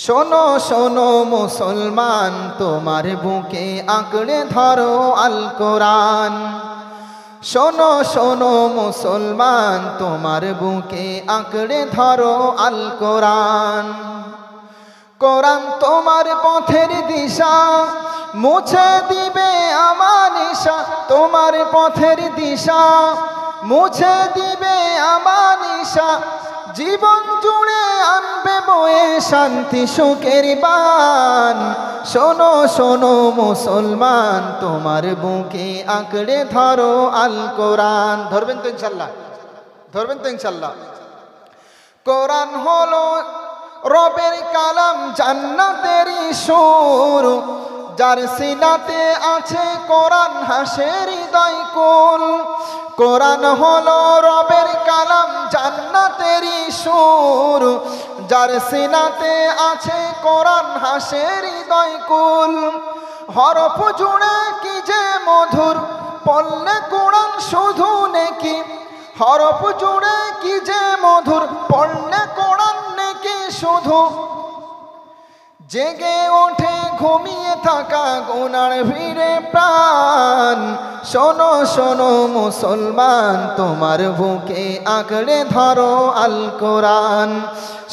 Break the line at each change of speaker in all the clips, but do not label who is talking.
শোনো শোনো মুসলমান, তোমার বুকে আঁকড়ে ধরো আল কোরআন। শোনো শোনো মুসলমান, তোমার বুকে আঁকড়ে ধরো আল কোরআন। কোরআন তোমার পথের দিশা, মুছে দিবে আমানিশা। তোমার পথের দিশা মুছে দিবে আমানিশা। জীবন জুড়ে আনবে বয়ে শান্তি সুখের বান। শোনো শোনো মুসলমান, তোমার বুকে আঁকড়ে ধরো আল কোরআন। ধরবেন তো ইনশাল্লাহ? ধরবেন তো ইনশাল্লাহ? কোরআন হলো রবের কালাম, জান্নাতেরই সুর। যার সিনাতে আছে কোরআন হাসে হৃদয় কুল। কোরআন হলো রবের কালাম, জান্নাতেরই সুর। যার সিনাতে আছে কোরআন হাসে হৃদয় কুল। হরফ জুড়ে কি যে মধুর, পড়লে কোরআন শুধু নেকি। হরফ জুড়ে কি যে মধুর, পড়লে কোরআন নেকি শুধু। জেগে ওঠে ঘুমিয়ে থাকা গুনার ভিড়ে প্রাণ। শোনো শোনো মুসলমান, তোমার বুকে আঁকড়ে ধরো আল কোরআন।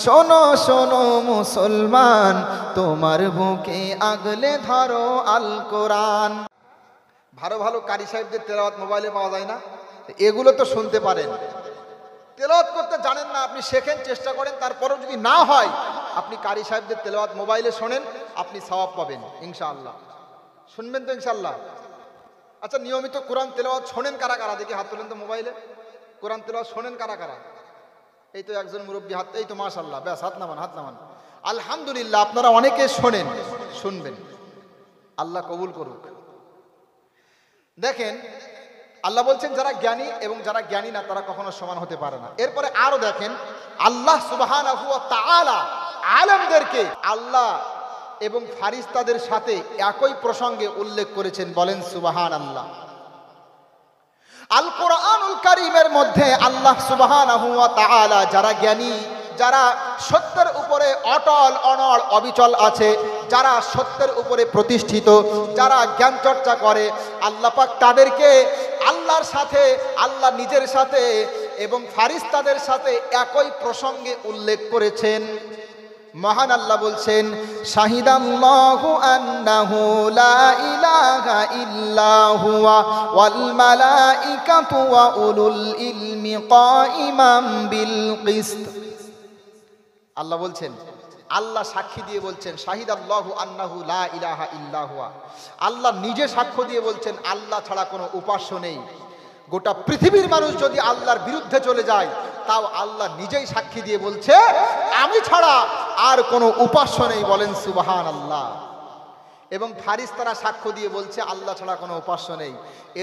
শোনো শোনো মুসলমান, তোমার বুকে আগলে ধরো আল কোরআন। ভালো ভালো কারি সাহেবদের তেলাওয়াত মোবাইলে পাওয়া যায় না? এগুলো তো শুনতে পারেন। তেলাওয়াত করতে জানেন না, আপনি শেখেন, চেষ্টা করেন, তারপরেও যদি না হয় আপনি কারি সাহেবদের তেলাওয়াত মোবাইলে শোনেন, আপনি সওয়াব পাবেন ইনশাআল্লাহ। শুনবেন তো ইনশাআল্লাহ? আচ্ছা, নিয়মিত কোরআন তেলাওয়াত শোনেন কারা কারা? দেখি হাত তোলেন তো মোবাইলে। কোরআন তেলাওয়াত শোনেন কারা কারা? এই তো একজন মুরব্বী হাত, এই তো মাশাআল্লাহ, ব্যাস হাত নামান, হাত নামান। আলহামদুলিল্লাহ, আপনারা অনেকে শোনেন, শুনবেন, আল্লাহ কবুল করুক। দেখেন, আল্লাহ বলছেন যারা জ্ঞানী এবং যারা জ্ঞানী না তারা কখনো সমান হতে পারে না। এরপরে আরো দেখেন, আল্লাহ সুবহানাহু ওয়া তাআলা আলেমদেরকে আল্লাহ এবং ফারিস্তাদের সাথে একই প্রসঙ্গে উল্লেখ করেছেন। বলেন সুবহানাল্লাহ। আল কোরআনুল কারীমের মধ্যে আল্লাহ সুবহানাহু ওয়া তাআলা যারা জ্ঞানী, যারা সত্যের উপরে অটল অনড় অবিচল আছে, যারা সত্যের উপরে প্রতিষ্ঠিত, যারা জ্ঞান চর্চা করে, আল্লাহ পাক তাদেরকে আল্লাহর সাথে, আল্লাহ নিজের সাথে এবং ফারিস্তাদের সাথে একই প্রসঙ্গে উল্লেখ করেছেন। মহান আল্লাহ বলছেন, শাহিদাল্লাহু আন্নাহু লা ইলাহা ইল্লা হুয়া ওয়াল মালাইকাতু ওয়া উলুল ইলমি কাইমান বিল কিসত। আল্লাহ বলছেন, আল্লাহ সাক্ষী দিয়ে বলছেন, শাহিদাল্লাহু আন্নাহু লা ইলাহা ইল্লা হুয়া। আল্লাহ নিজে সাক্ষ্য দিয়ে বলছেন আল্লাহ ছাড়া কোনো উপাস্য নেই। গোটা পৃথিবীর মানুষ যদি আল্লাহর বিরুদ্ধে চলে যায়, তাও আল্লাহ নিজেই সাক্ষী দিয়ে বলছে আমি ছাড়া আর কোনো উপাস্য নেই। বলেন সুবহানাল্লাহ। এবং ফারিস্তারা সাক্ষ্য দিয়ে বলছে আল্লাহ ছাড়া কোনো উপাস্য নেই।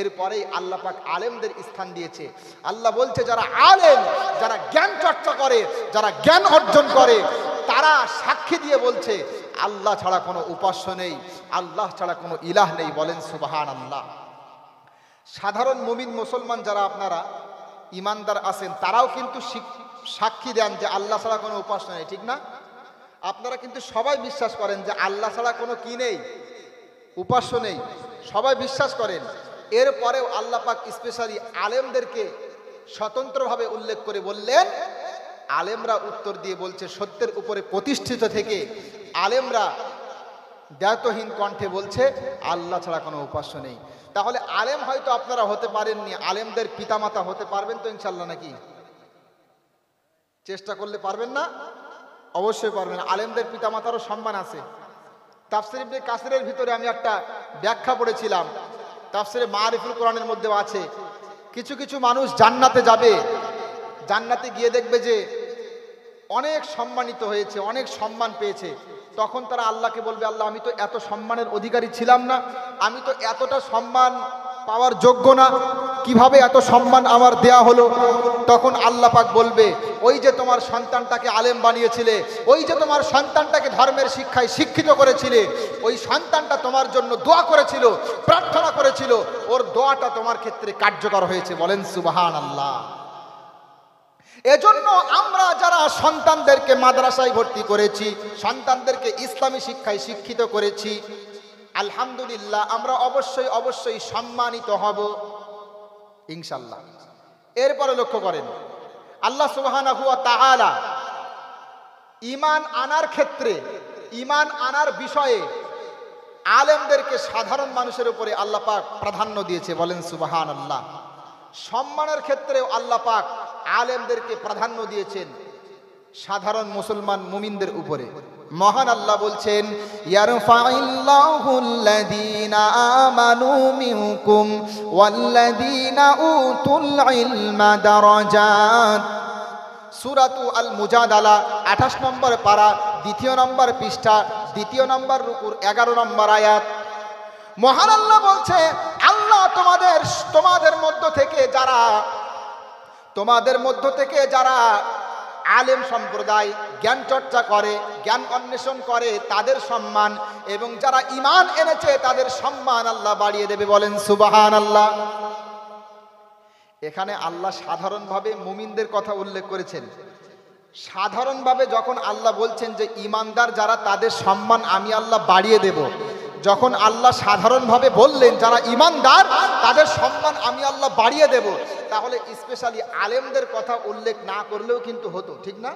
এরপরেই আল্লাহ পাক আলেমদের স্থান দিয়েছে। আল্লাহ বলছে যারা আলেম, যারা জ্ঞান চর্চা করে, যারা জ্ঞান অর্জন করে, তারা সাক্ষী দিয়ে বলছে আল্লাহ ছাড়া কোনো উপাস্য নেই, আল্লাহ ছাড়া কোনো ইলাহ নেই। বলেন সুবহানাল্লাহ। সাধারণ মুমিন মুসলমান যারা আপনারা ইমানদার আছেন, তারাও কিন্তু সাক্ষী দেন যে আল্লাহ ছাড়া কোনো উপাস্য নেই, ঠিক না? আপনারা কিন্তু সবাই বিশ্বাস করেন যে আল্লাহ ছাড়া কোনো কি নেই, উপাস্য নেই, সবাই বিশ্বাস করেন। এরপরেও আল্লাহ পাক স্পেশালি আলেমদেরকে স্বতন্ত্রভাবে উল্লেখ করে বললেন, আলেমরা উত্তর দিয়ে বলছে সত্যের উপরে প্রতিষ্ঠিত থেকে আলেমরা দ্বৈতহীন কণ্ঠে বলছে আল্লাহ ছাড়া কোনো উপাস্য নেই। তাহলে আলেম হয়তো আপনারা হতে পারেননি, আলেমদের পিতামাতা হতে পারবেন তো ইনশাল্লাহ নাকি? চেষ্টা করলে পারবেন না? অবশ্যই পারবেন। আলেমদের পিতামাতারও সম্মান আছে। তাফসীর ইবনে কাসিরের ভিতরে আমি একটা ব্যাখ্যা পড়েছিলাম, তাফসীরে মারিফুল কোরআনের মধ্যেও আছে, কিছু কিছু মানুষ জান্নাতে যাবে, জান্নাতে গিয়ে দেখবে যে অনেক সম্মানিত হয়েছে, অনেক সম্মান পেয়েছে। তখন তারা আল্লাহকে বলবে, আল্লাহ আমি তো এত সম্মানের অধিকারী ছিলাম না, আমি তো এতটা সম্মান পাওয়ার যোগ্য না, কিভাবে এত সম্মান আমার দেয়া হলো? তখন আল্লাহ পাক বলবে, ওই যে তোমার সন্তানটাকে আলেম বানিয়েছিলে, ওই যে তোমার সন্তানটাকে ধর্মের শিক্ষায় শিক্ষিত করেছিলে, ওই সন্তানটা তোমার জন্য দোয়া করেছিল, প্রার্থনা করেছিল, ওর দোয়াটা তোমার ক্ষেত্রে কার্যকর হয়েছে। বলেন সুবহানাল্লাহ। এজন্য আমরা যারা সন্তানদেরকে মাদ্রাসায় ভর্তি করেছি, সন্তানদেরকে ইসলামী শিক্ষায় শিক্ষিত করেছি, আলহামদুলিল্লাহ আমরা অবশ্যই অবশ্যই সম্মানিত হব ইনশাআল্লাহ। এরপরে লক্ষ্য করেন, আল্লাহ সুবহানাহু ওয়া তাআলা ঈমান আনার ক্ষেত্রে, ঈমান আনার বিষয়ে আলেমদেরকে সাধারণ মানুষের উপরে আল্লাহ পাক প্রাধান্য দিয়েছে, বলেন সুবহানাল্লাহ। সম্মানের ক্ষেত্রেও আল্লাহ পাক আলেমদেরকে প্রাধান্য দিয়েছেন সাধারণ মুসলমান মুমিনদের উপরে। মহান আল্লাহ বলছেন, ইয়ারফাইল্লাহুল্লাযীনা আমানু মিনকুম ওয়াল্লাযীনা উতুল ইলমা দারাজাত। সূরাতু আল মুজাদালা 28 নম্বর পারা, 2 নম্বর পৃষ্ঠা, 2 নম্বর রুকুর 11 নম্বর আয়াত। মহান আল্লাহ বলছে, আল্লাহ তোমাদের মধ্য থেকে যারা আলেম সম্প্রদায় জ্ঞান চর্চা করে, জ্ঞান অন্বেষণ করে, তাদের সম্মান এবং যারা ঈমান এনেছে তাদের সম্মান আল্লাহ বাড়িয়ে দেবে, বলেন সুবহানাল্লাহ। এখানে আল্লাহ সাধারণভাবে মুমিনদের কথা উল্লেখ করেছেন। সাধারণভাবে যখন আল্লাহ বলছেন যে ঈমানদার যারা, তাদের সম্মান আমি আল্লাহ বাড়িয়ে দেব, যখন আল্লাহ সাধারণভাবে বললেন যারা ঈমানদার তাদের সম্মান আমি আল্লাহ বাড়িয়ে দেব, তাহলে স্পেশালি আলেমদের কথা উল্লেখ না করলেও কিন্তু হতো, ঠিক না?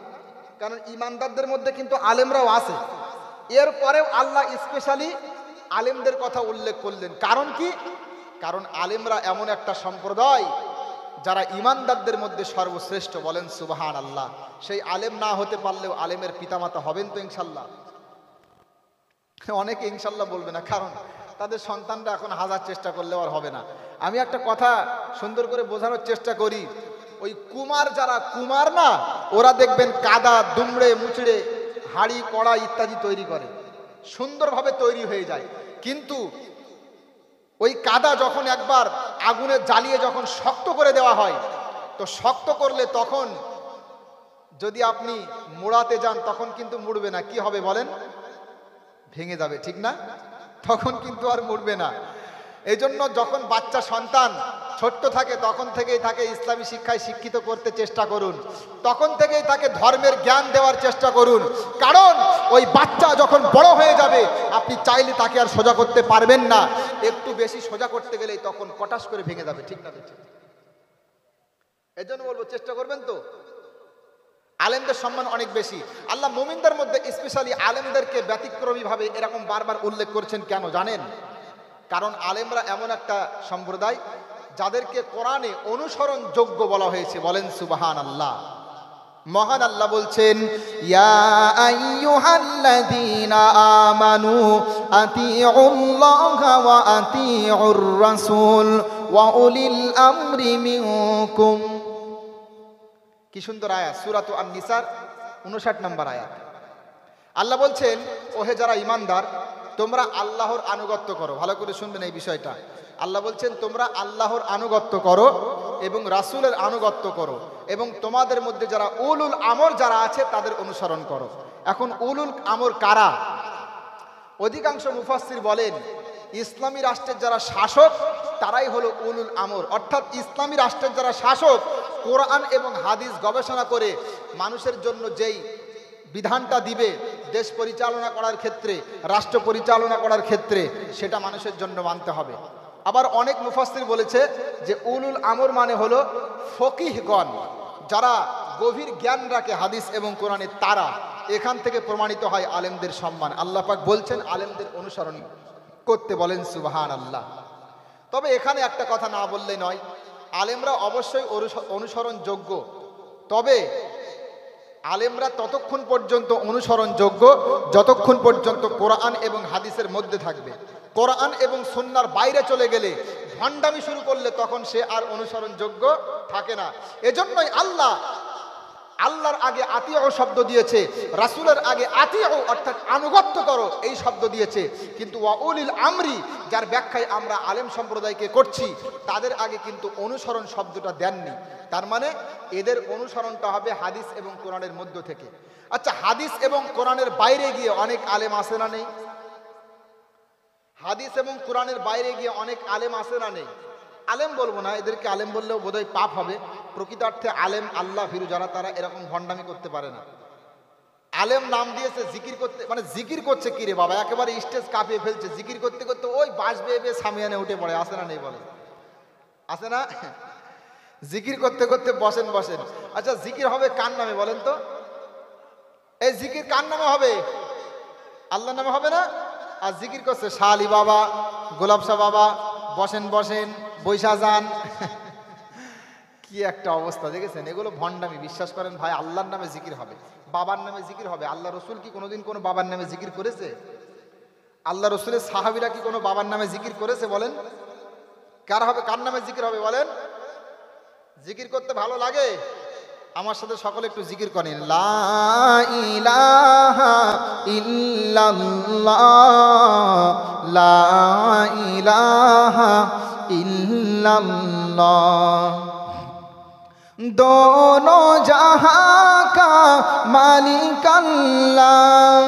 কারণ ঈমানদারদের মধ্যে কিন্তু আলেমরাও আছে। এরপরেও আল্লাহ স্পেশালি আলেমদের কথা উল্লেখ করলেন। কারণ কি? কারণ আলেমরা এমন একটা সম্প্রদায় যারা ঈমানদারদের মধ্যে সর্বশ্রেষ্ঠ, বলেন সুবহানাল্লাহ। সেই আলেম না হতে পারলেও আলেমের পিতামাতা হবেন তো ইনশাল্লাহ। অনেকে ইনশাল্লাহ বলবে না, কারণ তাদের সন্তানরা এখন হাজার চেষ্টা করলেও আর হবে না। আমি একটা কথা সুন্দর করে বোঝানোর চেষ্টা করি, ওই যারা কুমার না, ওরা দেখবেন কাদা দুমড়ে মুচড়ে হাঁড়ি কড়া ইত্যাদি তৈরি করে, সুন্দরভাবে তৈরি হয়ে যায়। কিন্তু ওই কাদা যখন একবার আগুনে জ্বালিয়ে যখন শক্ত করে দেওয়া হয়, তো শক্ত করলে তখন যদি আপনি মোড়াতে যান তখন কিন্তু মুড়বে না, কি হবে বলেন? ভেঙে যাবে, ঠিক না? তখন কিন্তু আর মুড়বে না। এই জন্য যখন বাচ্চা সন্তান ছোট্ট থাকে তখন থেকেই তাকে ইসলামী শিক্ষায় শিক্ষিত করতে চেষ্টা করুন, তখন থেকেই তাকে ধর্মের জ্ঞান দেওয়ার চেষ্টা করুন। কারণ ওই বাচ্চা যখন বড় হয়ে যাবে আপনি চাইলে তাকে আর সোজা করতে পারবেন না, একটু বেশি সোজা করতে গেলেই তখন কটাস করে ভেঙে যাবে, ঠিক না? এই জন্য বলবো চেষ্টা করবেন তো। আলেমদের সম্মান অনেক বেশি। আল্লাহ মুমিনদের মধ্যে স্পেশালি আলেমদেরকে ব্যতিক্রমীভাবে এরকম বারবার উল্লেখ করছেন, কেন জানেন? কারণ আলেমরা এমন একটা সম্প্রদায় যাদেরকে কোরআনে অনুসরণ যোগ্য বলা হয়েছে, বলেন সুবহানাল্লাহ। মহান আল্লাহ বলছেন, ইয়া আইয়ুহাল্লাযীনা আমানু আতিউল্লাহা ওয়া আতিউর রাসূল ওয়া উলিল আমরি মিনকুম। কি সুন্দর আয়াত, সূরাতু আন-নিসার 59 নম্বর আয়াত। আল্লাহ বলছেন, ওহে যারা ঈমানদার, তোমরা আল্লাহর আনুগত্য করো। ভালো করে শুনবেন এই বিষয়টা। আল্লাহ বলছেন তোমরা আল্লাহর আনুগত্য করো এবং রাসূলের আনুগত্য করো, এবং তোমাদের মধ্যে যারা উলুল আমর যারা আছে তাদের অনুসরণ করো। এখন উলুল আমর কারা? অধিকাংশ মুফাসসির বলেন ইসলামী রাষ্ট্রের যারা শাসক তারাই হলো উলুল আমর, অর্থাৎ ইসলামী রাষ্ট্রের যারা শাসক কোরআন এবং হাদিস গবেষণা করে মানুষের জন্য যেই বিধানটা দিবে দেশ পরিচালনা করার ক্ষেত্রে, রাষ্ট্র পরিচালনা করার ক্ষেত্রে, সেটা মানুষের জন্য মানতে হবে। আবার অনেক মুফাসসির বলেছে যে উলুল আমর মানে হলো ফকিহগণ, যারা গভীর জ্ঞান রাখে হাদিস এবং কোরআনের, তারা। এখান থেকে প্রমাণিত হয় আলেমদের সম্মান। আল্লাহ পাক বলছেন আলেমদের অনুসরণ করতে, বলেন সুবহানাল্লাহ। তবে এখানে একটা কথা না বললেই নয়, আলেমরা অবশ্যই অনুসরণযোগ্য, তবে আলেমরা ততক্ষণ পর্যন্ত অনুসরণযোগ্য যতক্ষণ পর্যন্ত কোরআন এবং হাদিসের মধ্যে থাকবে। কোরআন এবং সুন্নাহর বাইরে চলে গেলে, ভণ্ডামি শুরু করলে তখন সে আর অনুসরণযোগ্য থাকে না। এজন্যই আল্লাহর আগে আতিউ শব্দ দিয়েছে, রাসূলের আগে আতিউ অর্থাৎ আনুগত্য করো এই শব্দ দিয়েছে। কিন্তু ওয়া উলিল আমরি, যার ব্যাখ্যায় আমরা আলেম সম্প্রদায়কে করছি, তাদের আগে কিন্তু অনুসরণ শব্দটা দেননি। তার মানে এদের অনুসরণটা হবে হাদিস এবং কোরআনের মধ্য থেকে। আচ্ছা, হাদিস এবং কোরআনের বাইরে গিয়ে অনেক আলেম আছে না নেই? হাদিস এবং কোরআনের বাইরে গিয়ে অনেক আলেম আছে না নেই? আলেম বলবো না, এদেরকে আলেম বললেও বোধহয় পাপ হবে। প্রকৃতার্থে আলেম আল্লাহ ভীরু যারা, তারা এরকম ভণ্ডামি করতে পারে না। আলেম নাম দিয়েছে জিকির করতে, মানে জিকির করছে কি রে বাবা, একেবারে স্টেজ কাঁপিয়ে ফেলছে, জিকির করতে করতে ওই বাঁশ বেয়ে বেয়ে সামিয়ানে উঠে পড়ে, আসে না নেই বলে, আসে না? জিকির করতে করতে বসেন বসেন। আচ্ছা জিকির হবে কার নামে বলেন তো? এই জিকির কার নামে হবে? আল্লাহর নামে হবে না? আর জিকির করছে শাহ আলী বাবা, গোলাপ শাহ বাবা, বসেন বসেন, বৈশা যান। কি একটা অবস্থা দেখেছেন? এগুলো ভণ্ডামি। বিশ্বাস করেন ভাই, আল্লাহর নামে জিকির হবে, বাবার নামে জিকির হবে। আল্লাহ রসুল কি কোনোদিন কোনো বাবার নামে জিকির করেছে? আল্লাহ রসুলের সাহাবীরা কি কোনো বাবার নামে জিকির করেছে বলেন? কার হবে, কার নামে জিকির হবে বলেন? জিকির করতে ভালো লাগে? আমার সাথে সকলে একটু জিকির করেন, লা ইলাহা ইল্লাল্লাহ, লা ইলাহা ইল্লাল্লাহ। दोनों जहां का मालिक अल्लाह,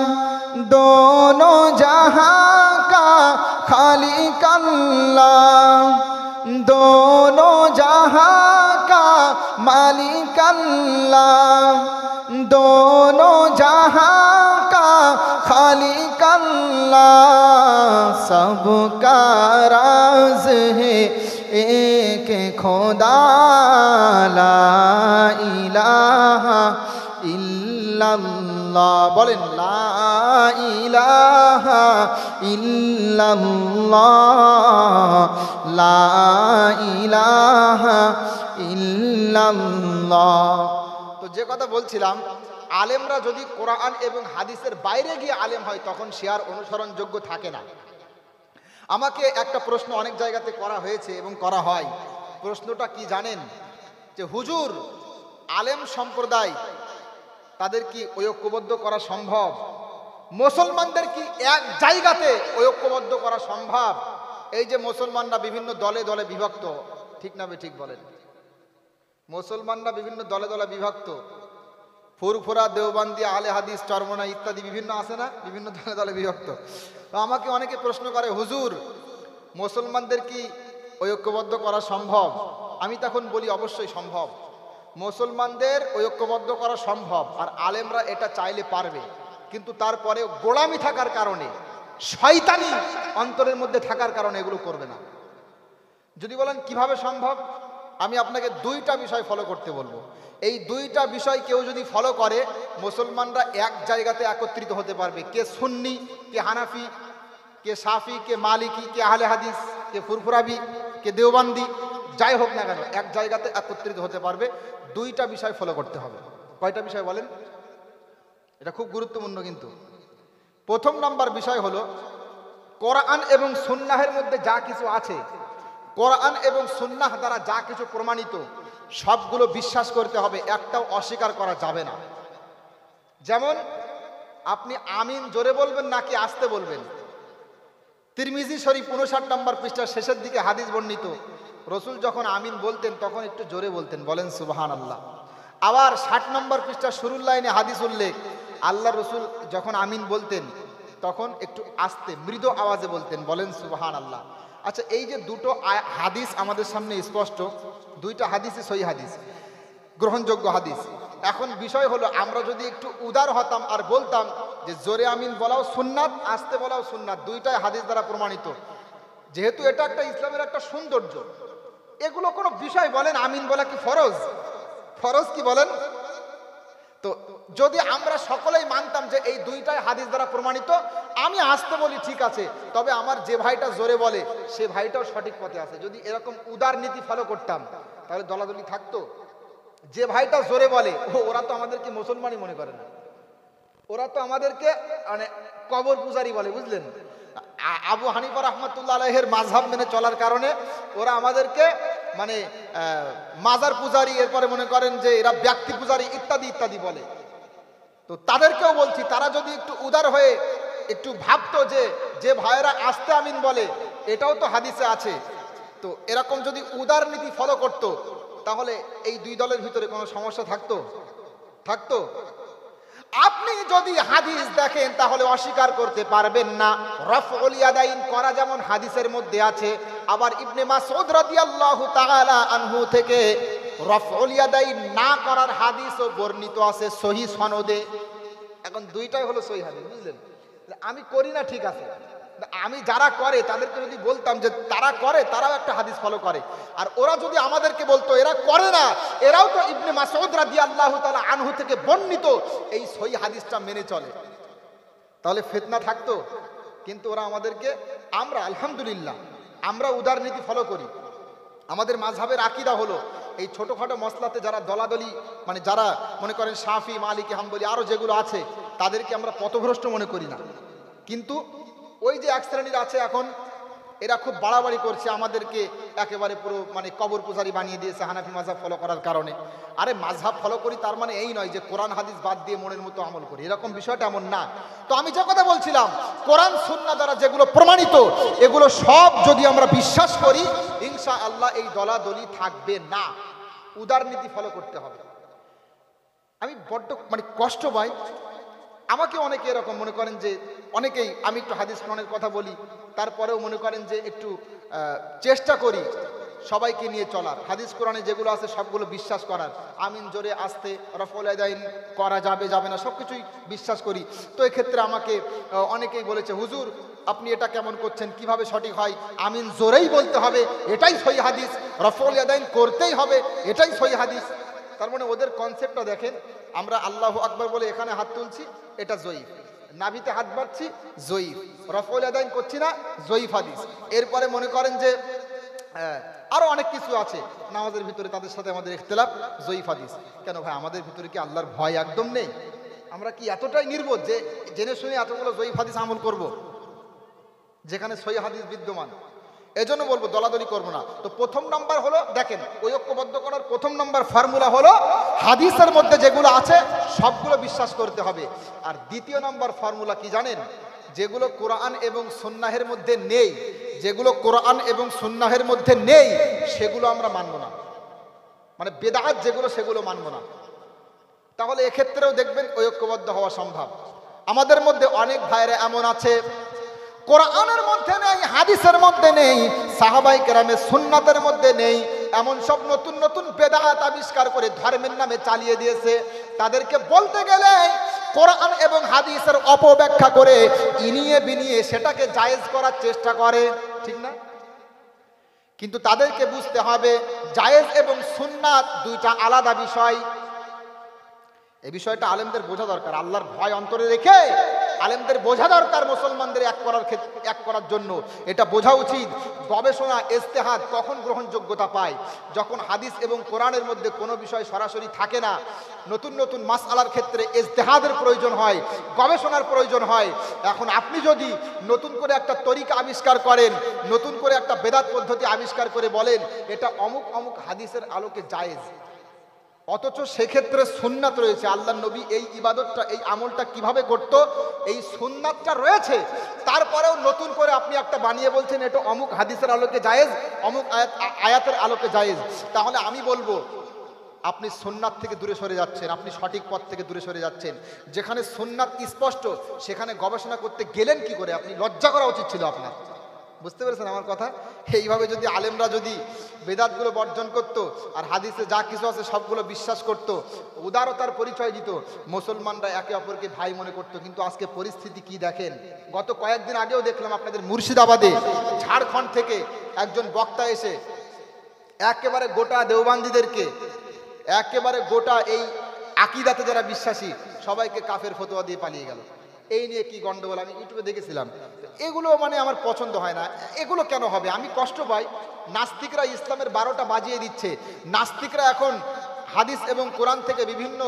दोनों जहां का खालिक अल्लाह, दोनों जहां का मालिक अल्लाह, दोनों जहां का खालिक अल्लाह। सबका राज है एक खुदा, লা ইলাহা ইল্লাল্লাহ। বলেন লা ইলাহা ইল্লাল্লাহ, লা ইলাহা ইল্লাল্লাহ। তো যে কথা বলছিলাম, আলেমরা যদি কোরআন এবং হাদিসের বাইরে গিয়ে আলেম হয় তখন সে আর অনুসরণযোগ্য থাকে না। আমাকে একটা প্রশ্ন অনেক জায়গাতে করা হয়েছে এবং করা হয়। প্রশ্নটা কি জানেন? যে হুজুর, আলেম সম্প্রদায় তাদের কি ঐক্যবদ্ধ করা সম্ভব? মুসলমানদের কি এক জায়গাতে ঐক্যবদ্ধ করা সম্ভব? এই যে মুসলমানরা বিভিন্ন দলে দলে বিভক্ত, ঠিক না ঠিক বলেন? মুসলমানরা বিভিন্ন দলে দলে বিভক্ত, ফুরফুরা, দেওবন্দি, আলে হাদিস, চরমনা ইত্যাদি বিভিন্ন আছে না, বিভিন্ন দলে দলে বিভক্ত। তো আমাকে অনেকে প্রশ্ন করে, হুজুর মুসলমানদের কি ঐক্যবদ্ধ করা সম্ভব? আমি তখন বলি অবশ্যই সম্ভব। মুসলমানদের ঐক্যবদ্ধ করা সম্ভব, আর আলেমরা এটা চাইলে পারবে, কিন্তু তারপরে গোলামি থাকার কারণে, শয়তানি অন্তরের মধ্যে থাকার কারণে এগুলো করবে না। যদি বলেন কিভাবে সম্ভব, আমি আপনাকে দুইটা বিষয় ফলো করতে বলবো। এই দুইটা বিষয় কেউ যদি ফলো করে, মুসলমানরা এক জায়গাতে একত্রিত হতে পারবে। কে সুন্নি, কে হানাফি, কে শাফি, কে মালিকি, কে আহলে হাদিস, কে ফুরফুরাবি, কে দেওবন্দি, যাই হোক না কেন, এক জায়গাতে একত্রিত হতে পারবে। দুইটা বিষয় ফলো করতে হবে। কয়টা বিষয় বলেন? এটা খুব গুরুত্বপূর্ণ কিন্তু। প্রথম নাম্বার বিষয় হলো, কোরআন এবং সুন্নাহের মধ্যে যা কিছু আছে, কোরআন এবং সুন্নাহ দ্বারা যা কিছু প্রমাণিত, সবগুলো বিশ্বাস করতে হবে, একটাও অস্বীকার করা যাবে না। যেমন আপনি আমিন জোরে বলবেন নাকি আস্তে বলবেন? তিরমিজি শরীফ 59 নম্বর পৃষ্ঠার শেষের দিকে হাদিস বর্ণিত, রসুল যখন আমিন বলতেন তখন একটু জোরে বলতেন, বলেন সুবহানাল্লাহ। আবার 60 নম্বর পৃষ্ঠার শুরুর লাইনে হাদিস উল্লেখ, আল্লাহ রসুল যখন আমিন বলতেন তখন একটু আস্তে মৃদু আওয়াজে বলতেন, বলেন সুবহানাল্লাহ। আচ্ছা, এই যে দুটো হাদিস আমাদের সামনে স্পষ্ট, দুইটা হাদিসই সহিহ হাদিস, গ্রহণযোগ্য হাদিস। এখন বিষয় হলো, আমরা যদি একটু উদার হতাম আর বলতাম যে জোরে আমিন বলাও সুন্নাত, আস্তে বলাও সুন্নাত, দুইটাই হাদিস দ্বারা প্রমাণিত, যেহেতু এটা একটা ইসলামের একটা সৌন্দর্য, এগুলো কোনো বিষয় বলেন, আমিন বলা কি ফরজ? ফরজ কি বলেন? তো যদি আমরা সকলেই মানতাম যে এই দুইটাই হাদিস দ্বারা প্রমাণিত, আমি আস্তে বলি ঠিক আছে, তবে আমার যে ভাইটা জোরে বলে সে ভাইটাও সঠিক পথে আছে, যদি এরকম উদার নীতি ফলো করতাম তাহলে দলাদলি থাকতো। যে ভাইটা জোরে বলে ওরা তো আমাদেরকে মুসলমানই মনে করে না, ওরা তো আমাদেরকে মানে কবর পূজারি বলে, বুঝলেন? আবু হানিফা রাহমাতুল্লাহ আলাইহির মাযহাব মেনে চলার কারণে ওরা আমাদেরকে মানে মাজার পূজারি, এরপরে মনে করেন যে এরা ব্যক্তি পূজারি ইত্যাদি ইত্যাদি বলে। তো তাদেরকেও বলছি, তারা যদি একটু উদার হয়ে একটু ভাবতো যে যে ভাইয়েরা আস্তে আমিন বলে এটাও তো হাদিসে আছে, তো এরকম যদি উদার নীতি ফলো করতো তাহলে এই দুই দলের ভিতরে কোনো সমস্যা থাকতো? আপনি যদি হাদিস দেখেন তাহলে অস্বীকার করতে পারবেন না, রাফউল ইয়াদাইন করা যেমন হাদিসের মধ্যে আছে, আবার ইবনে মাসউদ রাদিয়াল্লাহু তাআলা আনহু থেকে রফউল ইয়াদাই না করার হাদিসও বর্ণিত আছে সহিহ সনদে। এখন দুইটাই হলো সহিহ হাদিস, বুঝলেন? আমি করি না ঠিক আছে, আমি যারা করে তাদেরকে যদি বলতাম যে তারা করে, তারাও একটা হাদিস ফলো করে, আর ওরা যদি আমাদেরকে বলতো এরা করে না, এরাও তো ইবনে মাসউদ রাদিয়াল্লাহু তাআলা আনহু থেকে বর্ণিত এই সহিহ হাদিসটা মেনে চলে, তাহলে ফিতনা থাকতো। কিন্তু ওরা আমাদেরকে, আমরা আলহামদুলিল্লাহ আমরা উদারনীতি ফলো করি। আমাদের মাযহাবের আকীদা হলো এই ছোটখাটো মসলাতে যারা দলাদলি, মানে যারা মনে করেন শাফি, মালিকি, হাম্বলি আরও যেগুলো আছে, তাদেরকে আমরা পথভ্রষ্ট মনে করি না। কিন্তু ওই যে এক শ্রেণীর আছে এখন, এরা খুব বাড়াবাড়ি করছে, আমাদেরকে একেবারে পুরো মানে কবর পূজারি বানিয়ে দিয়েছে হানাফি মাযহাব ফলো করার কারণে। আরে মাযহাব ফলো করি তার মানে এই নয় যে কোরআন হাদিস বাদ দিয়ে মনের মতো আমল করি, এরকম বিষয়টা এমন না। তো আমি যে কথা বলছিলাম, কোরআন সুন্নাহ দ্বারা যেগুলো প্রমাণিত, এগুলো সব যদি আমরা বিশ্বাস করি, ইনশাআল্লাহ এই দলাদলি থাকবে না। উদারনীতি ফলো করতে হবে। আমি বড্ড মানে কষ্ট পাই, আমাকে অনেকে এরকম মনে করেন যে, অনেকেই, আমি একটু হাদিস কোরআনের কথা বলি, তারপরেও মনে করেন যে একটু চেষ্টা করি সবাইকে নিয়ে চলার, হাদিস কোরআনে যেগুলো আছে সবগুলো বিশ্বাস করার, আমিন জোরে আসতে, রফউল ইয়াদাইন করা যাবে যাবে না সব কিছুই বিশ্বাস করি। তো এক্ষেত্রে আমাকে অনেকেই বলেছে, হুজুর আপনি এটা কেমন করছেন, কিভাবে সঠিক হয়? আমিন জোরেই বলতে হবে, এটাই সহিহ হাদিস, রফউল ইয়াদাইন করতেই হবে, এটাই সহিহ হাদিস। তার মানে ওদের কনসেপ্টটা দেখেন, আমরা আল্লাহু আকবার বলে এখানে হাত তুলছি, এটা জয়ীফ, নাভিতে হাত বাড়ছি জয়ীফ, রফউল ইয়াদাইন করছি না জয়ীফ হাদিস। এরপরে মনে করেন যে আরো অনেক কিছু আছে নামাজের ভিতরে, তাদের সাথে আমাদের ইখতিলাফ, জয়ীফ হাদিস। কেন ভাই, আমাদের ভিতরে কি আল্লাহর ভয় একদম নেই? আমরা কি এতটাই নির্বোধ যে জেনে শুনে এতগুলো জয়ীফ হাদিস আমল করব যেখানে সহিহ হাদিস বিদ্যমান? এজন্য বলবো দলাদলি করবো না। তো প্রথম নাম্বার হলো, দেখেন ঐক্যবদ্ধ করার প্রথম নাম্বার ফর্মুলা হলো হাদিসের মধ্যে যেগুলো আছে সবগুলো বিশ্বাস করতে হবে। আর দ্বিতীয় নাম্বার ফর্মুলা কি জানেন? যেগুলো কোরআন এবং সুন্নাহের মধ্যে নেই, যেগুলো কোরআন এবং সুন্নাহের মধ্যে নেই সেগুলো আমরা মানব না, মানে বেদাত যেগুলো সেগুলো মানব না। তাহলে এক্ষেত্রেও দেখবেন ঐক্যবদ্ধ হওয়া সম্ভব। আমাদের মধ্যে অনেক ভাইরা এমন আছে কোরআনের মধ্যে নেই, হাদিসের মধ্যে নেই, সাহাবায়ে কেরামের সুন্নাতের মধ্যে নেই, এমন সব নতুন নতুন বেদাত আবিষ্কার করে ধর্মের নামে চালিয়ে দিয়েছে। তাদেরকে বলতে গেলে কোরআন এবং হাদিসের অপব্যাখ্যা করে ইনিয়ে বিনিয়ে সেটাকে জায়েজ করার চেষ্টা করে, ঠিক না? কিন্তু তাদেরকে বুঝতে হবে জায়েজ এবং সুন্নাত দুইটা আলাদা বিষয়। এই বিষয়টা আলেমদের বোঝা দরকার। আল্লাহর ভয় অন্তরে রেখে আলেমদের বোঝা দরকার, মুসলমানদের এক করার জন্য এটা বোঝা উচিত। গবেষণা ইজতিহাদ কখন গ্রহণযোগ্যতা পায়? যখন হাদিস এবং কোরআনের মধ্যে কোনো বিষয় সরাসরি থাকে না, নতুন নতুন মাসআলার ক্ষেত্রে ইজতিহাদের প্রয়োজন হয়, গবেষণার প্রয়োজন হয়। এখন আপনি যদি নতুন করে একটা তরিকা আবিষ্কার করেন, নতুন করে একটা বেদাত পদ্ধতি আবিষ্কার করে বলেন এটা অমুক অমুক হাদিসের আলোকে জায়েজ, অথচ সেক্ষেত্রে সুন্নাত রয়েছে, আল্লাহর নবী এই ইবাদতটা, এই আমলটা কিভাবে করতো, এই সুন্নাতটা রয়েছে, তারপরেও নতুন করে আপনি একটা বানিয়ে বলছেন এটা অমুক হাদিসের আলোকে জায়েজ, অমুক আয়াতের আলোকে জায়েজ, তাহলে আমি বলবো আপনি সুন্নাত থেকে দূরে সরে যাচ্ছেন, আপনি সঠিক পথ থেকে দূরে সরে যাচ্ছেন। যেখানে সুন্নাত স্পষ্ট সেখানে গবেষণা করতে গেলেন কি করে? আপনি লজ্জা করা উচিত ছিল আপনার। বুঝতে পেরেছেন আমার কথা? এইভাবে যদি আলেমরা যদি বেদাতগুলো বর্জন করত আর হাদিসে যা কিছু আছে সবগুলো বিশ্বাস করত, উদারতার পরিচয় দিত, মুসলমানরা একে অপরকে ভাই মনে করত। কিন্তু আজকে পরিস্থিতি কি দেখেন? গত কয়েকদিন আগেও দেখলাম আপনাদের মুর্শিদাবাদে, ঝাড়খণ্ড থেকে একজন বক্তা এসে একেবারে গোটা দেওবান্দিদেরকে, একেবারে গোটা এই আকীদাতে যারা বিশ্বাসী সবাইকে কাফের ফতোয়া দিয়ে পালিয়ে গেল। এই নিয়ে কি গন্ডগোল আমি ইউটিউবে দেখেছিলাম। এগুলো মানে আমার পছন্দ হয় না। এগুলো কেন হবে? আমি কষ্ট পাই। নাস্তিকরা ইসলামের 12টা বাজিয়ে দিচ্ছে। নাস্তিকরা এখন হাদিস এবং কোরআন থেকে বিভিন্ন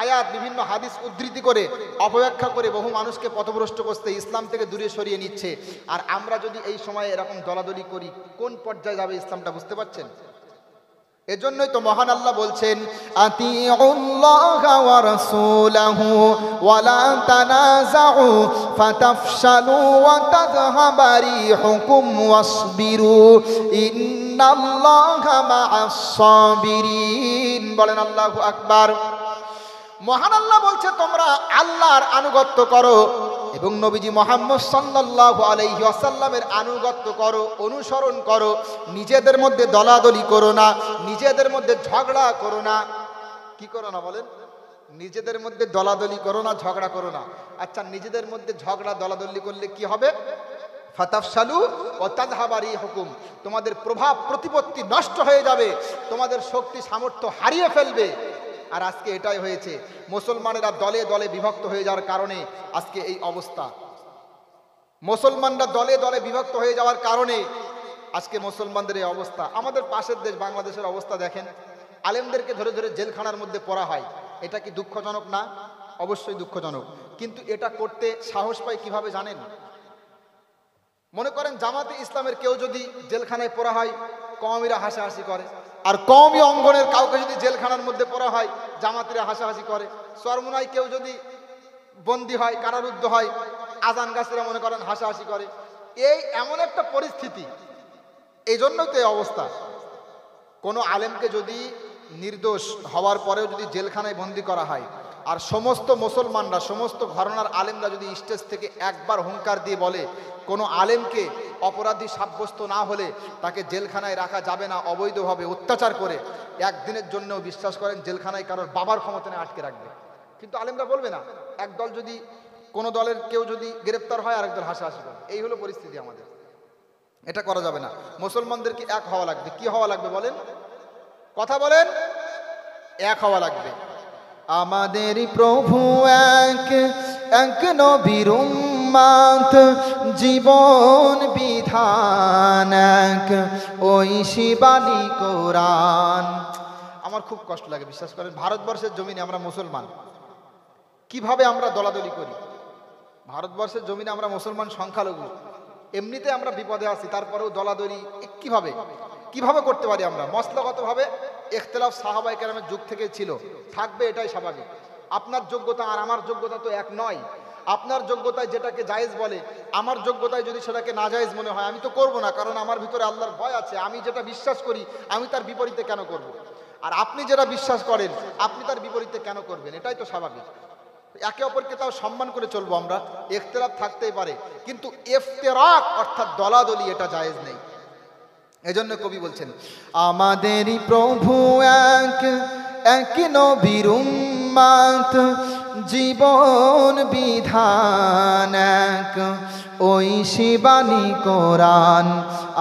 আয়াত, বিভিন্ন হাদিস উদ্ধৃতি করে অপব্যাখ্যা করে বহু মানুষকে পথভ্রষ্ট করতে, ইসলাম থেকে দূরে সরিয়ে নিচ্ছে। আর আমরা যদি এই সময়ে এরকম দলাদলি করি, কোন পর্যায়ে যাবে ইসলামটা? বুঝতে পারছেন? এজন্যই তো মহান আল্লাহ বলছেন আতিউল্লাহা ওয়া রাসূলাহু ওয়া লা তানাযাউ ফাতাফশালু ওয়া তাযহাবা রিহুকুম ওয়াসবিরু ইন্নাল্লাহা মা'আস সাবিরিন। বলেন আল্লাহু আকবার। মহান আল্লাহ বলছে তোমরা আল্লাহর আনুগত্য করো এবং নবীজি মুহাম্মদ সাল্লাল্লাহু আলাইহি ওয়াসাল্লামের আনুগত্য করো, অনুসরণ করো। নিজেদের মধ্যে দলাদলি করো না, নিজেদের মধ্যে ঝগড়া করো না। কি করো না বলেন? নিজেদের মধ্যে দলাদলি করো না, ঝগড়া করো না। আচ্ছা, নিজেদের মধ্যে ঝগড়া দলাদলি করলে কি হবে? ফাতাফশালু ওয়া তাযহাবা রিহুকুম, তোমাদের প্রভাব প্রতিপত্তি নষ্ট হয়ে যাবে, তোমাদের শক্তি সামর্থ্য হারিয়ে ফেলবে। আর আজকে এটাই হয়েছে, মুসলমানেরা দলে দলে বিভক্ত হয়ে যাওয়ার কারণে আজকে এই অবস্থা। মুসলমানরা দলে দলে বিভক্ত হয়ে যাওয়ার কারণে আজকে মুসলমানদের এই অবস্থা। আমাদের পাশের দেশ বাংলাদেশের অবস্থা দেখেন, আলেমদেরকে ধরে ধরে জেলখানার মধ্যে পড়া হয়। এটা কি দুঃখজনক না? অবশ্যই দুঃখজনক। কিন্তু এটা করতে সাহস পায় কিভাবে জানেন? মনে করেন জামাতে ইসলামের কেউ যদি জেলখানায় পড়া হয়, কওমিরা হাসাহাসি করে। আর কওমি অঙ্গনের কাউকে যদি জেলখানার মধ্যে পড়া হয়, জামাতিরা হাসাহাসি করে। চরমোনায় কেউ যদি বন্দী হয়, কারারুদ্ধ হয়, আজান গাছেরা মনে করেন হাসাহাসি করে। এই এমন একটা পরিস্থিতি, এই জন্যই তো এই অবস্থা। কোনো আলেমকে যদি নির্দোষ হওয়ার পরেও যদি জেলখানায় বন্দী করা হয়, আর সমস্ত মুসলমানরা, সমস্ত ঘরানার আলেমরা যদি স্টেজ থেকে একবার হুঙ্কার দিয়ে বলে কোনো আলেমকে অপরাধী সাব্যস্ত না হলে তাকে জেলখানায় রাখা যাবে না, অবৈধভাবে অত্যাচার করে, একদিনের জন্যও বিশ্বাস করেন জেলখানায় কারোর বাবার ক্ষমতা নিয়ে আটকে রাখবে। কিন্তু আলেমরা বলবে না। একদল যদি, কোনো দলের কেউ যদি গ্রেপ্তার হয়, আরেক দল হাসাহাসি করে। এই হলো পরিস্থিতি আমাদের। এটা করা যাবে না। মুসলমানদেরকে এক হওয়া লাগবে। কি হওয়া লাগবে বলেন? কথা বলেন। এক হওয়া লাগবে। আমাদের প্রভু এক, এক নবীর উম্মত, জীবন বিধান এক, ওই শিবানী কোরআন। আমার খুব কষ্ট লাগে, বিশ্বাস করেন। ভারতবর্ষের জমিনে আমরা মুসলমান, কিভাবে আমরা দলাদলি করি। ভারতবর্ষের জমিনে আমরা মুসলমান সংখ্যালঘু, এমনিতে আমরা বিপদে আছি, তারপরেও দলাদলি কিভাবে কিভাবে করতে পারি আমরা? মসলাগতভাবে ইখতিলাফ সাহাবায়ে কেরামের যুগ থেকে ছিল, থাকবে, এটাই স্বাভাবিক। আপনার যোগ্যতা আর আমার যোগ্যতা তো এক নয়। আপনার যোগ্যতায় যেটাকে জায়েজ বলে, আমার যোগ্যতায় যদি সেটাকে নাজায়েজ মনে হয়, আমি তো করব না, কারণ আমার ভিতরে আল্লাহর ভয় আছে। আমি যেটা বিশ্বাস করি, আমি তার বিপরীতে কেন করব? আর আপনি যেটা বিশ্বাস করেন, আপনি তার বিপরীতে কেন করবেন? এটাই তো স্বাভাবিক। একে অপরকে তাও সম্মান করে চলবো আমরা। ইখতিলাফ থাকতেই পারে, কিন্তু ইফতিরাক অর্থাৎ দলাদলি, এটা জায়েজ নেই। এজন্য কবি বলছেন, আমাদেরই প্রভু এক, এক নবীর উম্মত, জীবন বিধান এক, ওই শিবানী কোরআন।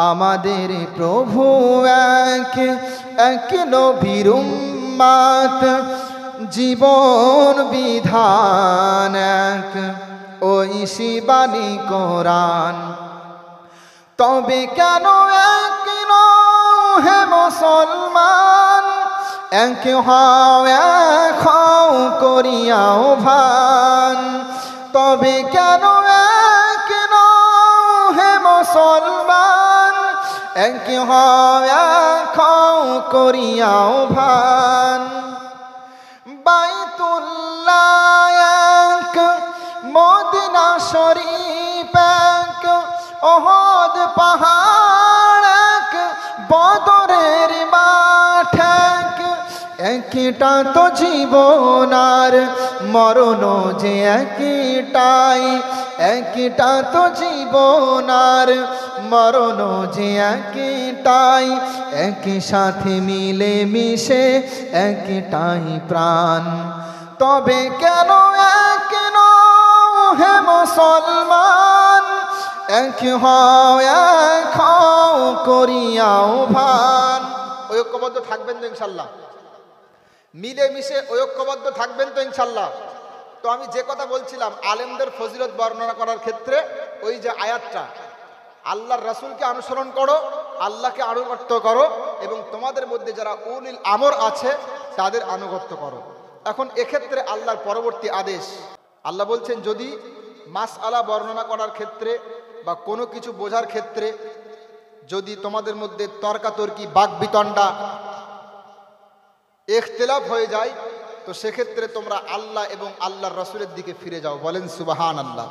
আমাদের প্রভু এক, এক নবীর উম্মত, জীবন বিধান এক, ওই শিবানী কোরআন। তবে কেন এক হে মুসলমান, এক হও, এক হও করিয়াও ভান। তবে কেন এক হে মুসলমান, এক হও, এক হও করিয়াও ভান। বাইতুল্লাহ এক, মদিনা শরীফ এক, ওহদ পাহাড় এক, বদরের মাঠ এক, একটা তো জীবন আর মরণ যে একটাই, একটা তো জীবন আর মরণ যে একটাই, একই সাথে মিলে মিশে একটাই প্রাণ। তবে কেন এক হে মুসলমান, এক হও, এক হও করিয়াও ভান। ঐক্যবদ্ধ থাকবেন তো ইনশাল্লাহ? মিলে মিশে ঐক্যবদ্ধ থাকবেন তো ইনশাল্লাহ? তো আমি যে কথা বলছিলাম, আলেমদের ফজিলত বর্ণনা করার ক্ষেত্রে ওই যে আয়াতটা, আল্লাহর রাসূলকে অনুসরণ করো, আল্লাহকে আনুগত্য করো, এবং তোমাদের মধ্যে যারা উলিল আমর আছে তাদের আনুগত্য করো। এখন এক্ষেত্রে আল্লাহর পরবর্তী আদেশ, আল্লাহ বলছেন, যদি মাসআলা বর্ণনা করার ক্ষেত্রে বা কোনো কিছু বোঝার ক্ষেত্রে যদি তোমাদের মধ্যে তর্কাতর্কি, বাকবিতণ্ডা, ইখতিলাফ হয়ে যায়, তো সেক্ষেত্রে তোমরা আল্লাহ এবং আল্লাহর রাসূলের দিকে ফিরে যাও। বলেন সুবহানাল্লাহ।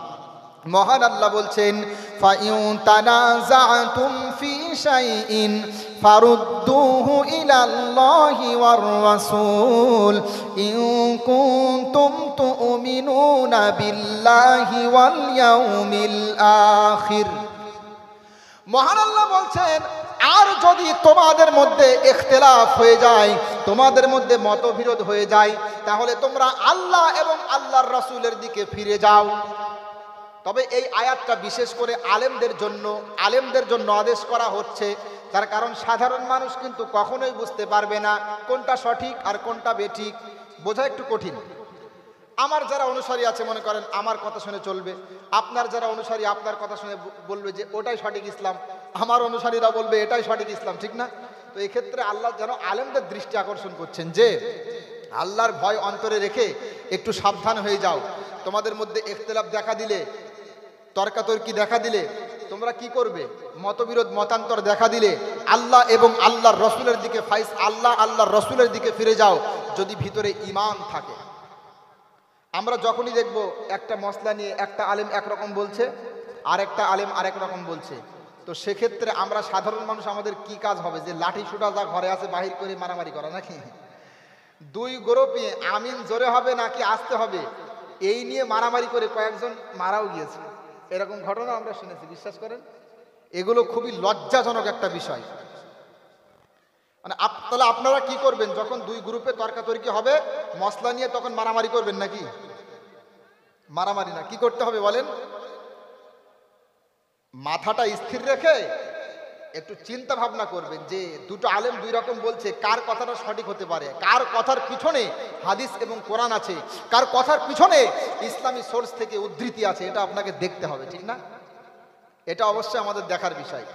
মহান আল্লাহ বলছেন, ফাইন তানাযাতুম ফি শাইইন ফারুদ্দুহু ইলাল্লাহি ওয়ার রাসূল ইন কুনতুম তুমিনুনা বিল্লাহি ওয়াল ইয়াউমিল আখির। মহান আল্লাহ বলছেন, আর যদি তোমাদের মধ্যে ইখতিলাফ হয়ে যায়, তোমাদের মধ্যে মতবিরোধ হয়ে যায়, তাহলে তোমরা আল্লাহ এবং আল্লাহর রাসূলের দিকে ফিরে যাও। তবে এই আয়াতটা বিশেষ করে আলেমদের জন্য আদেশ করা হচ্ছে, তার কারণ সাধারণ মানুষ কিন্তু কখনোই বুঝতে পারবে না কোনটা সঠিক আর কোনটা বেঠিক, বোঝা একটু কঠিন। আমার যারা অনুসারী আছে মনে করেন আমার কথা শুনে চলবে, আপনার যারা অনুসারী আপনার কথা শুনে বলবে যে ওটাই সঠিক ইসলাম, আমার অনুসারীরা বলবে এটাই সঠিক ইসলাম, ঠিক না? তো এই ক্ষেত্রে আল্লাহ যেন আলেমদের দৃষ্টি আকর্ষণ করছেন যে আল্লাহর ভয় অন্তরে রেখে একটু সাবধান হয়ে যাও। তোমাদের মধ্যে ইখতিলাফ দেখা দিলে, তর্কাতর্কি দেখা দিলে তোমরা কি করবে? মতবিরোধ মতান্তর দেখা দিলে আল্লাহ এবং আল্লাহর রসুলের দিকে আল্লাহর রসুলের দিকে ফিরে যাও, যদি ভিতরে ঈমান থাকে। আমরা যখনই দেখব একটা মসলা নিয়ে একটা আলেম একরকম বলছে আর একটা আলেম আরেক রকম বলছে, তো সেক্ষেত্রে আমরা সাধারণ মানুষ আমাদের কি কাজ হবে? যে লাঠি সুটা যা ঘরে আছে বাহির করে মারামারি করা নাকি? দুই গ্রুপে আমিন জোরে হবে নাকি আসতে হবে এই নিয়ে মারামারি করে কয়েকজন মারাও গিয়েছে, এরকম ঘটনা আমরা শুনেছি। বিশ্বাস করেন এগুলো খুবই লজ্জাজনক একটা বিষয়। মানে তাহলে আপনারা কি করবেন যখন দুই গ্রুপে তর্কাতর্কি হবে মসলা নিয়ে, তখন মারামারি করবেন নাকি? মারামারি না, কি করতে হবে বলেন? মাথাটা স্থির রেখে একটু চিন্তা ভাবনা করবেন যে দুটো আলেম দুই রকম বলছে, কার কথাটা সঠিক হতে পারে, কার কথার পিছনে হাদিস এবং কোরআন আছে, কার কথার পিছনে ইসলামী সোর্স থেকে উদ্ধৃতি আছে, এটা আপনাকে দেখতে হবে, ঠিক না? এটা অবশ্যই আমাদের দেখার বিষয়,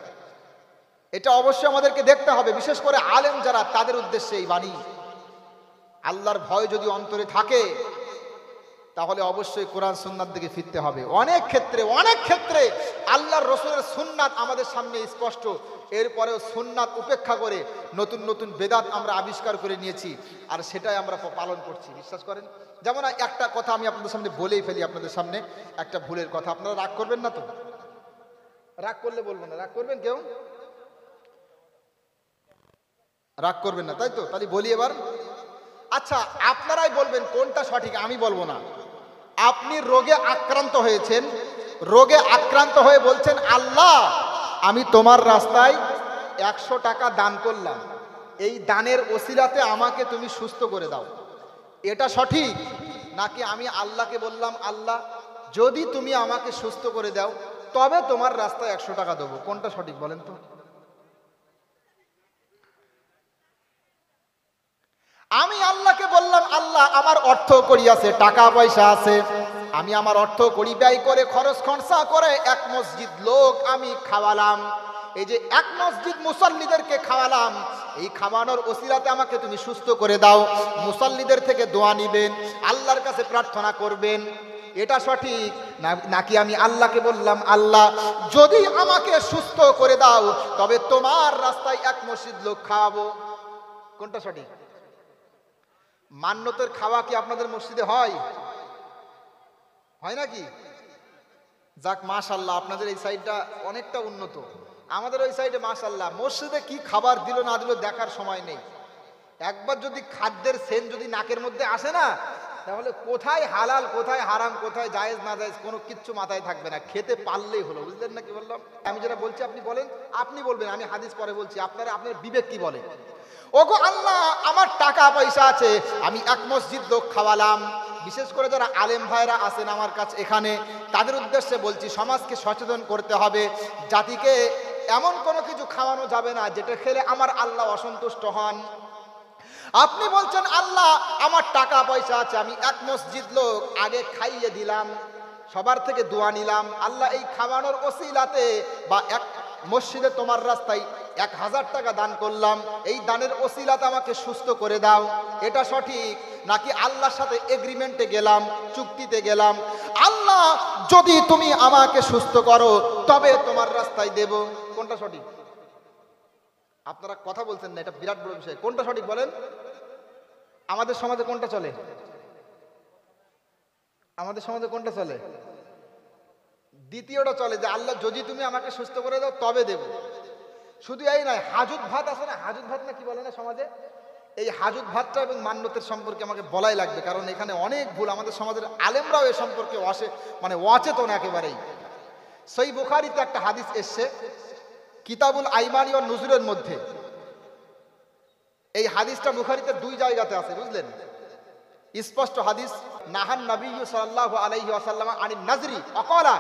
এটা অবশ্যই আমাদেরকে দেখতে হবে। বিশেষ করে আলেম যারা, তাদের উদ্দেশ্যে এই বাণী। আল্লাহর ভয় যদি অন্তরে থাকে তাহলে অবশ্যই কোরআন সুন্নাত দিকে ফিরতে হবে। অনেক ক্ষেত্রে আল্লাহর রসুলের সুন্নাত আমাদের সামনে স্পষ্ট, এরপরেও সুন্নাত উপেক্ষা করে নতুন নতুন বেদাত আমরা আবিষ্কার করে নিয়েছি, আর সেটাই আমরা পালন করছি। বিশ্বাস করেন, যেমন একটা কথা আমি আপনাদের সামনে বলেই ফেলি, আপনাদের সামনে একটা ভুলের কথা। আপনারা রাগ করবেন না তো? রাগ করলে বলবো না, রাগ করবেন কেউ? রাগ করবেন না, তাই তো? তাহলে বলি এবার। আচ্ছা, আপনারাই বলবেন কোনটা সঠিক, আমি বলবো না। আপনি রোগে আক্রান্ত হয়েছেন, রোগে আক্রান্ত হয়ে বলছেন, আল্লাহ আমি তোমার রাস্তায় 100 টাকা দান করলাম, এই দানের ওসিলাতে আমাকে তুমি সুস্থ করে দাও, এটা সঠিক? নাকি আমি আল্লাহকে বললাম, আল্লাহ যদি তুমি আমাকে সুস্থ করে দাও তবে তোমার রাস্তায় 100 টাকা দেবো, কোনটা সঠিক বলেন তো? আমি আল্লাহকে বললাম, আল্লাহ আমার অর্থ করি আছে, টাকা পয়সা আছে, আমি আমার অর্থ করি ব্যয় করে খরচ খরচা করে এক মসজিদ লোক আমি খাওয়ালাম, এই যে এক মসজিদ মুসল্লিদেরকে খাওয়ালাম, এই খাওয়ানোর ওসিলাতে আমাকে তুমি সুস্থ করে দাও। মুসল্লিদের থেকে দোয়া নিবেন, আল্লাহর কাছে প্রার্থনা করবেন, এটা সঠিক? নাকি আমি আল্লাহকে বললাম, আল্লাহ যদি আমাকে সুস্থ করে দাও তবে তোমার রাস্তায় এক মসজিদ লোক খাওয়াবো, কোনটা সঠিক? মান্যতের খাওয়া কি আপনাদের মসজিদে হয় নাকি? যাক, মাশাআল্লাহ, আপনাদের এই সাইডটা অনেকটা উন্নত। আমাদের ওই সাইডে মাশাআল্লাহ মসজিদে কি খাবার দিল না দিল দেখার সময় নেই। একবার যদি খাদ্যের সেন যদি নাকের মধ্যে আসে না, তাহলে কোথায় হালাল কোথায় হারাম কোথায় জায়েজ না জায়েজ কোনো কিচ্ছু মাথায় থাকবে না, খেতে পারলেই হলো। বুঝলেন না কি বললাম? আমি যেটা বলছি আপনি বলেন, আপনি বলবেন, আমি হাদিস পরে বলছি, আপনার বিবেক কি বলে? ওগো আল্লাহ আমার টাকা পয়সা আছে, আমি এক মসজিদ লোক খাওয়ালাম। বিশেষ করে যারা আলেম ভাইরা আছেন আমার কাছে এখানে, তাদের উদ্দেশ্যে বলছি, সমাজকে সচেতন করতে হবে, জাতিকে এমন কোনো কিছু খাওয়ানো যাবে না যেটা খেলে আমার আল্লাহ অসন্তুষ্ট হন। আপনি বলছেন, আল্লাহ আমার টাকা পয়সা আছে, আমি এক মসজিদ লোক আগে খাইয়ে দিলাম, সবার থেকে দোয়া নিলাম, আল্লাহ এই খাওয়ানোর ওসিলাতে বা এক মসজিদে তোমার রাস্তায় 1000 টাকা দান করলাম, এই দানের ওসিলাতে আমাকে সুস্থ করে দাও, এটা সঠিক? নাকি আল্লাহর সাথে এগ্রিমেন্টে গেলাম, চুক্তিতে গেলাম, আল্লাহ যদি তুমি আমাকে সুস্থ করো তবে তোমার রাস্তায় দেব, কোনটা সঠিক? আপনারা কথা বলছেন না, এটা বিরাট বড় বিষয়। কোনটা সঠিক বলেন? আমাদের সমাজে কোনটা চলে? আমাদের সমাজে কোনটা চলে? দ্বিতীয়টা চলে যে আল্লাহ যদি তুমি আমাকে সুস্থ করে দাও তবে দেব। শুধু এই নয়, হাজুত ভাত আছে না, হাজুত ভাত না কি বলে না সমাজে, এই হাজুত ভাতটা এবং মান্যতের সম্পর্কে আমাকে বলাই লাগবে, কারণ এখানে অনেক ভুল। আমাদের সমাজের আলেমরাও এ সম্পর্কে অচেতন একেবারেই। সহিহ বুখারীতে একটা হাদিস এসছে কিতাবুল আইমানি ও নুজুরের মধ্যে। এই হাদিসটা বুখারীতে 2 জায়গাতে আছে, বুঝলেন, স্পষ্ট হাদিস। নাহান নবী সাল্লাল্লাহু আলাইহি ওয়াসাল্লাম আনিন নাজরি আকালা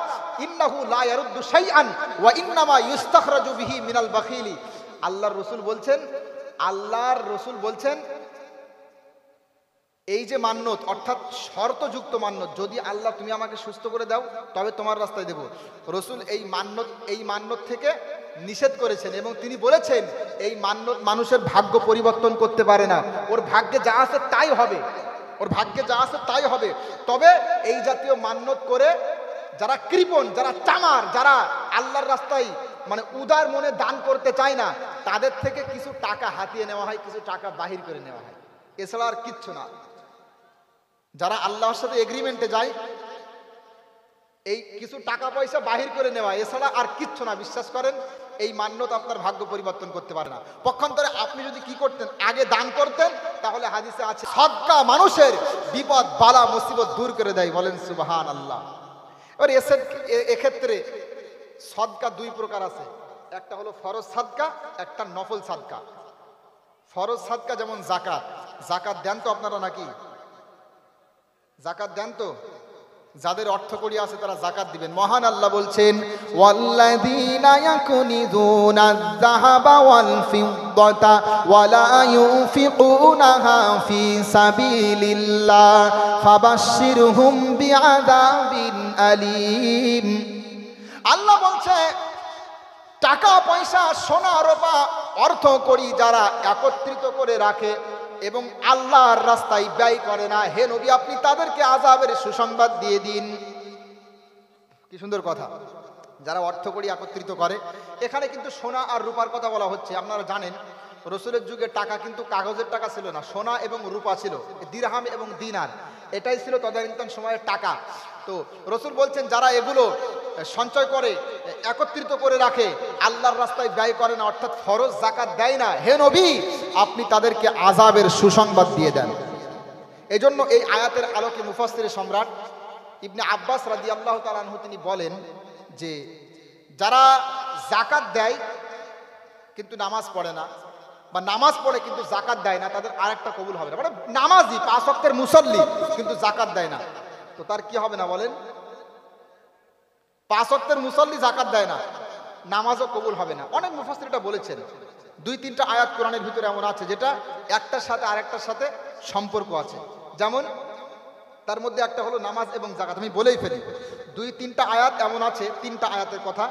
ইন্নাহু লা ইয়ারুদ্দু শাইআন ওয়া ইন্নামা ইস্তাখরাজু বিহি মিনাল বাখিলি। আল্লাহর রাসূল বলছেন এই যে মান্যত, অর্থাৎ শর্তযুক্ত মান্যত, যদি আল্লাহ তুমি আমাকে সুস্থ করে দাও তবে তোমার রাস্তায় দেব। রাসূল এই মান্যত থেকে নিষেধ করেছেন এবং তিনি বলেছেন এই মান্যত মানুষের ভাগ্য পরিবর্তন করতে পারে না, ওর ভাগ্যে যা আছে তাই হবে, তবে এই জাতীয় মান্যত করে যারা কৃপণ, যারা চামার, যারা আল্লাহর রাস্তায় উদার মনে দান করতে চায় না, তাদের থেকে কিছু টাকা হাতিয়ে নেওয়া হয়, কিছু টাকা বাহির করে নেওয়া হয়, এছাড়া আর কিচ্ছু না। যারা আল্লাহর সাথে এগ্রিমেন্টে যায়, এই কিছু টাকা পয়সা বাহির করে নেওয়া, এছাড়া আর কিচ্ছু না। বিশ্বাস করেন এই মান্যত আপনার ভাগ্য পরিবর্তন করতে পারে না। পক্ষান্তরে আপনি যদি কি করতেন, আগে দান করতেন, তাহলে হাদিসে আছে সদকা মানুষের বিপদ বালা মুসিবত দূর করে দেয়। বলেন সুবহানাল্লাহ। এবার এক্ষেত্রে সদকা 2 প্রকার আছে, একটা হলো ফরজ সাদকা, একটা নফল সাদকা। ফরজ সাদকা যেমন জাকাত দেন তো আপনারা নাকি? জাকাত দেন তো? যাদের অর্থ কড়ি আছে তারা জাকাত দিবেন। মহান আল্লাহ বলছেন ওয়াল্লাযীনা ইয়াকুনিযুনায যাহাবা ওয়াল ফিদ্দাতা ওয়ালা ইউনফিকুনাহা ফী সাবিলিল্লাহ ফাবাশশিরহুম বিআযাবিন আলীম। আল্লাহ বলছে টাকা পয়সা সোনা রূপা অর্থ কড়ি যারা একত্রিত করে রাখে এবং আল্লাহর রাস্তায় ব্যয় করে না, হে নবী আপনি তাদেরকে আযাবের সুসংবাদ দিয়ে দিন। কি সুন্দর কথা। যারা অর্থ কড়ি একত্রিত করে, এখানে কিন্তু সোনা আর রূপার কথা বলা হচ্ছে। আপনারা জানেন রাসূলের যুগে টাকা কিন্তু কাগজের টাকা ছিল না, সোনা এবং রূপা ছিল, দিরহাম এবং দিনার, এটাই ছিল তদানীন্তন সময়ের টাকা। তো রাসূল বলছেন যারা এগুলো সঞ্চয় করে একত্রিত করে রাখে, আল্লাহর রাস্তায় ব্যয় করে না, অর্থাৎ ফরজ যাকাত দেয় না, হে নবী আপনি তাদেরকে আযাবের সুসংবাদ দিয়ে দেন। এজন্য এই আয়াতের আলোকে মুফাসসির সম্রাট ইবনে আব্বাস রাদিয়াল্লাহু তাআলা আনহু তিনি বলেন যে যারা যাকাত দেয় কিন্তু নামাজ পড়ে না, বা নামাজ পড়ে কিন্তু যাকাত দেয় না, তাদের আরেকটা কবুল হবে না। নামাজি 5 ওয়াক্তের মুসল্লি কিন্তু যাকাত দেয় না, তো তার কি হবে না বলেন? 5 ওয়াক্তের মুসল্লি যাকাত দেয় না, নামাজও কবুল হবে না। অনেক মুফাসসির এটা বলেছেন। 2-3টা আয়াত কোরআনের ভিতরে এমন আছে যেটা একটার সাথে আরেকটার সাথে সম্পর্ক আছে। যেমন তার মধ্যে একটা হলো নামাজ এবং যাকাত। আমি বলেই ফেলি, 2-3টা আয়াত এমন আছে, 3টা আয়াতের কথা